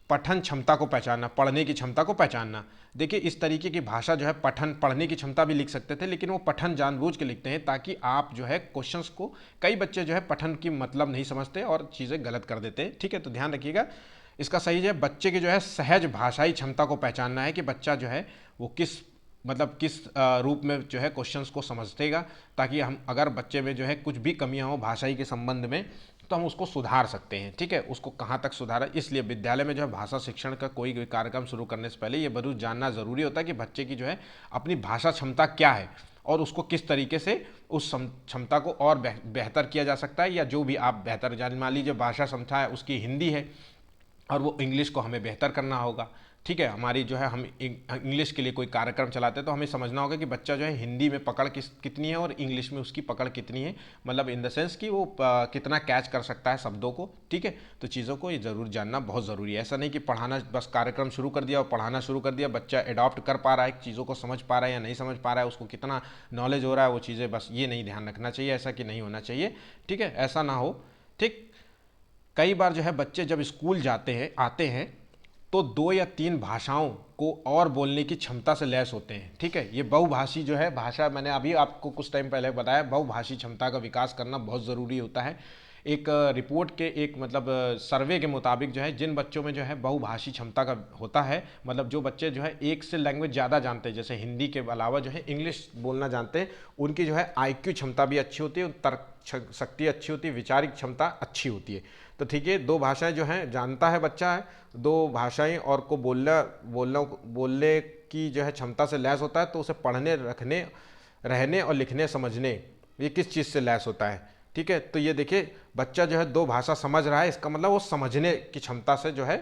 पठन क्षमता को पहचानना, पढ़ने की क्षमता को पहचानना। देखिए इस तरीके की भाषा जो है पढ़ने की क्षमता भी लिख सकते थे, लेकिन वो पठन जानबूझ के लिखते हैं ताकि आप जो है क्वेश्चंस को, कई बच्चे जो है पठन की मतलब नहीं समझते और चीज़ें गलत कर देते हैं। ठीक है, तो ध्यान रखिएगा, इसका सही है बच्चे की जो है सहज भाषाई क्षमता को पहचानना है कि बच्चा जो है वो किस रूप में जो है क्वेश्चंस को समझतेगा, ताकि हम अगर बच्चे में जो है कुछ भी कमियां हो भाषाई के संबंध में तो हम उसको सुधार सकते हैं। ठीक है, उसको कहाँ तक सुधारा। इसलिए विद्यालय में जो है भाषा शिक्षण का कोई भी कार्यक्रम शुरू करने से पहले ये जरूर जानना ज़रूरी होता है कि बच्चे की जो है अपनी भाषा क्षमता क्या है, और उसको किस तरीके से उस क्षमता को और बेहतर किया जा सकता है, या जो भी आप बेहतर जान, मान लीजिए भाषा क्षमता है उसकी हिंदी है और वो इंग्लिश को हमें बेहतर करना होगा। ठीक है, हमारी जो है हम इंग्लिश के लिए कोई कार्यक्रम चलाते हैं तो हमें समझना होगा कि बच्चा जो है हिंदी में पकड़ कितनी है और इंग्लिश में उसकी पकड़ कितनी है, मतलब इन द सेंस कि वो कितना कैच कर सकता है शब्दों को। ठीक है, तो चीज़ों को ये ज़रूर जानना बहुत ज़रूरी है। ऐसा नहीं कि पढ़ाना बस कार्यक्रम शुरू कर दिया और पढ़ाना शुरू कर दिया, बच्चा एडॉप्ट कर पा रहा है, चीज़ों को समझ पा रहा है या नहीं समझ पा रहा है, उसको कितना नॉलेज हो रहा है, वो चीज़ें बस ये नहीं ध्यान रखना चाहिए, ऐसा कि नहीं होना चाहिए। ठीक है, ऐसा ना हो। ठीक, कई बार जो है बच्चे जब स्कूल जाते हैं आते हैं तो 2 या 3 भाषाओं को और बोलने की क्षमता से लैस होते हैं। ठीक है, ये बहुभाषी जो है भाषा, मैंने अभी आपको कुछ टाइम पहले बताया, बहुभाषी क्षमता का विकास करना बहुत ज़रूरी होता है। एक रिपोर्ट के एक मतलब सर्वे के मुताबिक जो है जिन बच्चों में जो है बहुभाषी क्षमता का होता है, मतलब जो बच्चे जो है एक से लैंग्वेज ज़्यादा जानते हैं, जैसे हिंदी के अलावा जो है इंग्लिश बोलना जानते हैं, उनकी जो है आईक्यू क्षमता भी अच्छी होती है, तर्क शक्ति अच्छी होती है, विचारिक क्षमता अच्छी होती है। तो ठीक है, 2 भाषाएं जो हैं जानता है बच्चा है, 2 भाषाएं और को बोलने की जो है क्षमता से लैस होता है, तो उसे पढ़ने, रखने, रहने और लिखने, समझने, ये किस चीज़ से लैस होता है। ठीक है, तो ये देखिए बच्चा जो है 2 भाषा समझ रहा है, इसका मतलब वो समझने की क्षमता से जो है,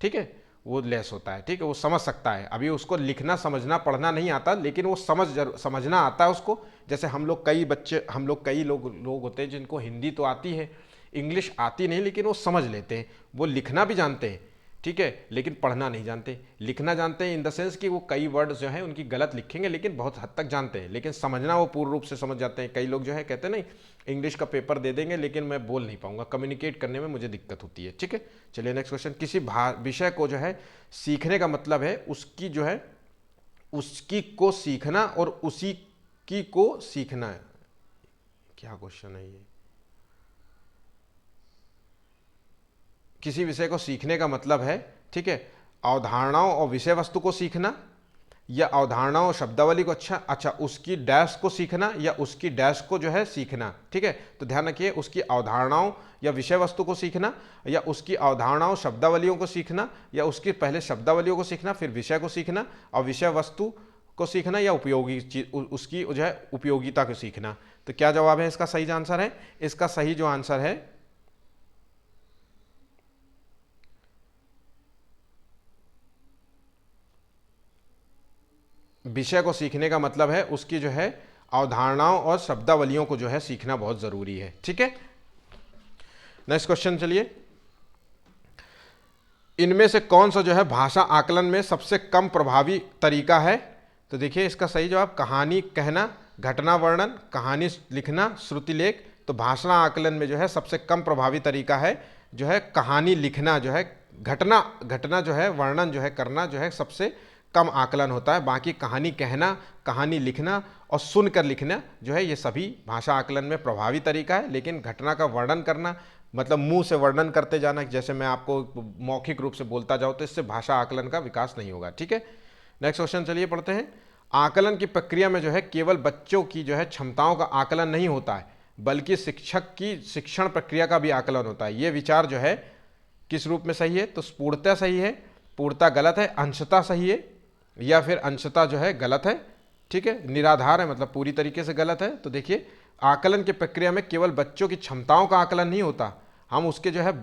ठीक है, वो लैस होता है। ठीक है, वो समझ सकता है, अभी उसको लिखना, समझना, पढ़ना नहीं आता, लेकिन वो समझना आता है उसको। जैसे हम लोग कई लोग होते हैं जिनको हिंदी तो आती है, इंग्लिश आती नहीं, लेकिन वो समझ लेते हैं, वो लिखना भी जानते हैं। ठीक है, लेकिन पढ़ना नहीं जानते। लिखना जानते हैं इन द सेंस कि वो कई वर्ड्स जो हैं उनकी गलत लिखेंगे, लेकिन बहुत हद तक जानते हैं, लेकिन समझना वो पूर्ण रूप से समझ जाते हैं। कई लोग जो है कहते हैं नहीं, इंग्लिश का पेपर दे देंगे लेकिन मैं बोल नहीं पाऊंगा, कम्युनिकेट करने में मुझे दिक्कत होती है। ठीक है, चलिए नेक्स्ट क्वेश्चन। किसी विषय को जो है सीखने का मतलब है उसकी जो है उसकी को सीखना और उसी की को सीखना है। क्या क्वेश्चन है ये? किसी विषय को सीखने का मतलब है, ठीक है, अवधारणाओं और विषय वस्तु को सीखना, या अवधारणाओं और शब्दावली को अच्छा उसकी डैश को सीखना, या उसकी डैश को जो है सीखना। ठीक है, तो ध्यान रखिए, उसकी अवधारणाओं या विषय वस्तु को सीखना, या उसकी अवधारणाओं शब्दावलियों को सीखना, या उसकी पहले शब्दावलियों को सीखना फिर विषय को सीखना, और विषय वस्तु को सीखना, या उपयोगी चीज उसकी जो है उपयोगिता को सीखना। तो क्या जवाब है इसका? सही आंसर है, इसका सही जो आंसर है विषय को सीखने का मतलब है उसकी जो है अवधारणाओं और शब्दावलियों को जो है सीखना बहुत जरूरी है। ठीक है, नेक्स्ट क्वेश्चन चलिए। इनमें से कौन सा जो है भाषा आकलन में सबसे कम प्रभावी तरीका है? तो देखिए इसका सही जवाब कहानी कहना, घटना वर्णन, कहानी लिखना, श्रुतिलेख। तो भाषा आकलन में जो है सबसे कम प्रभावी तरीका है जो है कहानी लिखना, जो है घटना जो है वर्णन जो है करना जो है सबसे कम आकलन होता है। बाकी कहानी कहना, कहानी लिखना और सुनकर लिखना जो है ये सभी भाषा आकलन में प्रभावी तरीका है। लेकिन घटना का वर्णन करना मतलब मुंह से वर्णन करते जाना, जैसे मैं आपको मौखिक रूप से बोलता जाऊँ, तो इससे भाषा आकलन का विकास नहीं होगा। ठीक है, नेक्स्ट क्वेश्चन चलिए पढ़ते हैं। आकलन की प्रक्रिया में जो है केवल बच्चों की जो है क्षमताओं का आकलन नहीं होता है, बल्कि शिक्षक की शिक्षण प्रक्रिया का भी आकलन होता है। ये विचार जो है किस रूप में सही है? तो पूर्णतः सही है, पूर्णतः गलत है, अंशतः सही है, या फिर अंशतः जो है गलत है। ठीक है, निराधार है मतलब पूरी तरीके से गलत है। तो देखिए आकलन की प्रक्रिया में केवल बच्चों की क्षमताओं का आकलन नहीं होता, हम उसके जो है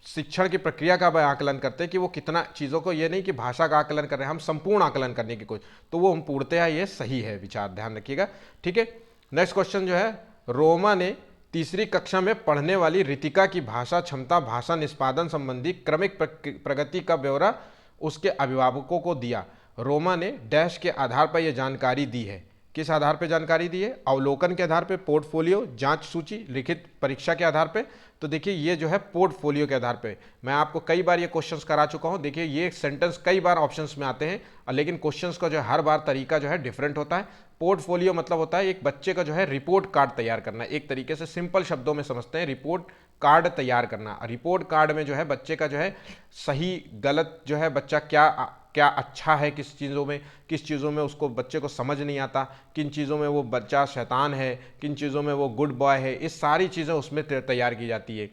शिक्षण की प्रक्रिया का भी आकलन करते हैं कि वो कितना चीज़ों को, ये नहीं कि भाषा का आकलन कर रहे हैं, हम संपूर्ण आकलन करने की कोशिश, तो वो हम पूर्णतः ये सही है विचार, ध्यान रखिएगा। ठीक है, नेक्स्ट क्वेश्चन जो है, रोमा ने तीसरी कक्षा में पढ़ने वाली रितिका की भाषा क्षमता, भाषा निष्पादन संबंधी क्रमिक प्रगति का ब्यौरा उसके अभिभावकों को दिया। रोमा ने डैश के आधार पर यह जानकारी दी है। किस आधार पर जानकारी दी है? अवलोकन के आधार पर, पोर्टफोलियो, जांच सूची, लिखित परीक्षा के आधार पर। तो देखिए ये जो है पोर्टफोलियो के आधार पे, मैं आपको कई बार ये क्वेश्चंस करा चुका हूँ। देखिए ये सेंटेंस कई बार ऑप्शंस में आते हैं, लेकिन क्वेश्चंस का जो हर बार तरीका जो है डिफरेंट होता है। पोर्टफोलियो मतलब होता है एक बच्चे का जो है रिपोर्ट कार्ड तैयार करना, एक तरीके से सिंपल शब्दों में समझते हैं, रिपोर्ट कार्ड तैयार करना। रिपोर्ट कार्ड में जो है बच्चे का जो है सही गलत जो है बच्चा क्या अच्छा है, किस चीज़ों में उसको बच्चे को समझ नहीं आता, किन चीज़ों में वो बच्चा शैतान है, किन चीज़ों में वो गुड बॉय है, इस सारी चीज़ें उसमें तैयार की जाती है।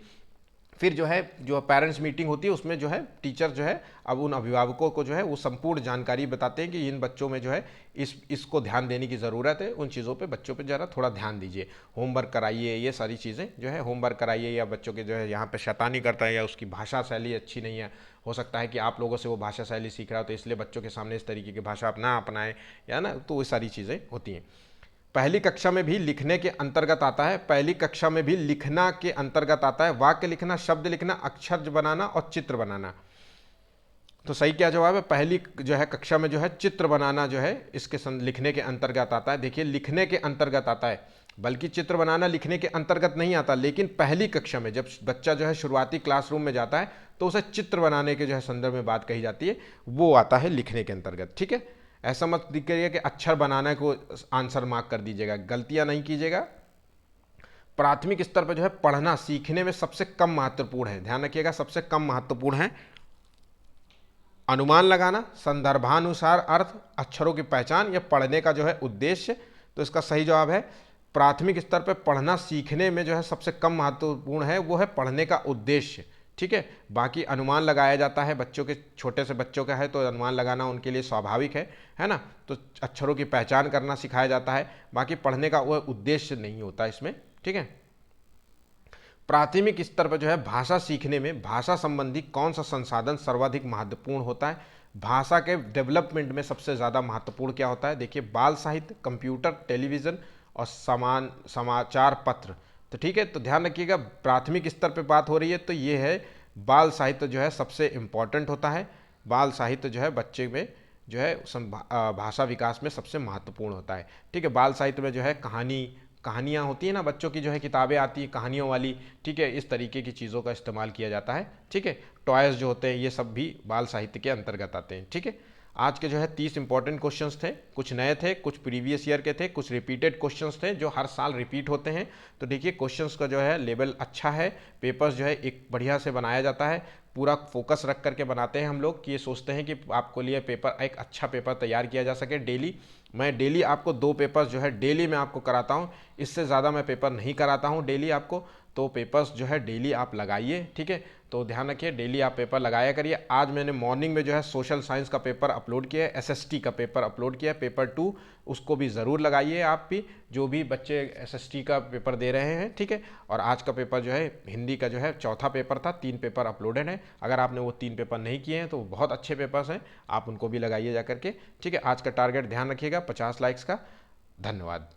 फिर जो है जो पेरेंट्स मीटिंग होती है उसमें जो है टीचर जो है अब उन अभिभावकों को जो है वो संपूर्ण जानकारी बताते हैं कि इन बच्चों में जो है इसको ध्यान देने की ज़रूरत है, उन चीज़ों पे बच्चों पे ज़रा थोड़ा ध्यान दीजिए, होमवर्क कराइए, ये सारी चीज़ें जो है होमवर्क कराइए, या बच्चों के जो है यहाँ पे शैतानी करता है या उसकी भाषा शैली अच्छी नहीं है, हो सकता है कि आप लोगों से वो भाषा शैली सीख रहा हो तो इसलिए बच्चों के सामने इस तरीके की भाषा आप ना अपनाएं, या ना, तो वो सारी चीज़ें होती हैं। पहली कक्षा में भी लिखने के अंतर्गत आता है, पहली कक्षा में भी लिखना के अंतर्गत आता है वाक्य लिखना, शब्द लिखना, अक्षर बनाना और चित्र बनाना। तो सही क्या जवाब है? पहली जो है कक्षा में जो है चित्र बनाना जो है इसके लिखने के अंतर्गत आता है। देखिए लिखने के अंतर्गत आता है, बल्कि चित्र बनाना लिखने के अंतर्गत नहीं आता, लेकिन पहली कक्षा में जब बच्चा जो है शुरुआती क्लासरूम में जाता है तो उसे चित्र बनाने के जो है संदर्भ में बात कही जाती है, वो आता है लिखने के अंतर्गत। ठीक है, ऐसा मत दिखिएगा कि अक्षर बनाने को आंसर मार्क कर दीजिएगा, गलतियां नहीं कीजिएगा। प्राथमिक स्तर पर जो है पढ़ना सीखने में सबसे कम महत्वपूर्ण है, ध्यान रखिएगा, सबसे कम महत्वपूर्ण है अनुमान लगाना, संदर्भानुसार अर्थ, अक्षरों की पहचान या पढ़ने का जो है उद्देश्य। तो इसका सही जवाब है प्राथमिक स्तर पर पढ़ना सीखने में जो है सबसे कम महत्वपूर्ण है वो है पढ़ने का उद्देश्य। ठीक है, बाकी अनुमान लगाया जाता है, बच्चों के छोटे से बच्चों का है तो अनुमान लगाना उनके लिए स्वाभाविक है ना, तो अक्षरों की पहचान करना सिखाया जाता है, बाकी पढ़ने का वह उद्देश्य नहीं होता इसमें। ठीक है, प्राथमिक स्तर पर जो है भाषा सीखने में भाषा संबंधी कौन सा संसाधन सर्वाधिक महत्वपूर्ण होता है? भाषा के डेवलपमेंट में सबसे ज़्यादा महत्वपूर्ण क्या होता है? देखिए बाल साहित्य, कंप्यूटर, टेलीविज़न और समाचार पत्र। तो ठीक है, तो ध्यान रखिएगा प्राथमिक स्तर पे बात हो रही है तो ये है बाल साहित्य जो है सबसे इम्पॉर्टेंट होता है। बाल साहित्य जो है बच्चे में जो है भाषा विकास में सबसे महत्वपूर्ण होता है। ठीक है, बाल साहित्य में जो है कहानियाँ होती है ना, बच्चों की जो है किताबें आती है कहानियों वाली, ठीक है, इस तरीके की चीज़ों का इस्तेमाल किया जाता है। ठीक है, टॉयज़ जो होते हैं ये सब भी बाल साहित्य के अंतर्गत आते हैं। ठीक है, आज के जो है 30 इंपॉर्टेंट क्वेश्चंस थे, कुछ नए थे, कुछ प्रीवियस ईयर के थे, कुछ रिपीटेड क्वेश्चंस थे जो हर साल रिपीट होते हैं। तो देखिए क्वेश्चंस का जो है लेवल अच्छा है, पेपर्स जो है एक बढ़िया से बनाया जाता है, पूरा फोकस रख करके बनाते हैं हम लोग कि ये सोचते हैं कि आपको लिए पेपर एक अच्छा पेपर तैयार किया जा सके। डेली मैं डेली आपको 2 पेपर्स जो है डेली मैं आपको कराता हूँ, इससे ज़्यादा मैं पेपर नहीं कराता हूँ डेली आपको, तो पेपर्स जो है डेली आप लगाइए। ठीक है, तो ध्यान रखिए डेली आप पेपर लगाया करिए। आज मैंने मॉर्निंग में जो है सोशल साइंस का पेपर अपलोड किया है, एसएसटी का पेपर अपलोड किया है, पेपर 2, उसको भी ज़रूर लगाइए आप भी, जो भी बच्चे एसएसटी का पेपर दे रहे हैं। ठीक है, और आज का पेपर जो है हिंदी का जो है चौथा पेपर था, 3 पेपर अपलोडेड है, अगर आपने वो 3 पेपर नहीं किए हैं तो बहुत अच्छे पेपर्स हैं, आप उनको भी लगाइए जा करके। ठीक है, आज का टारगेट ध्यान रखिएगा 50 लाइक्स का। धन्यवाद।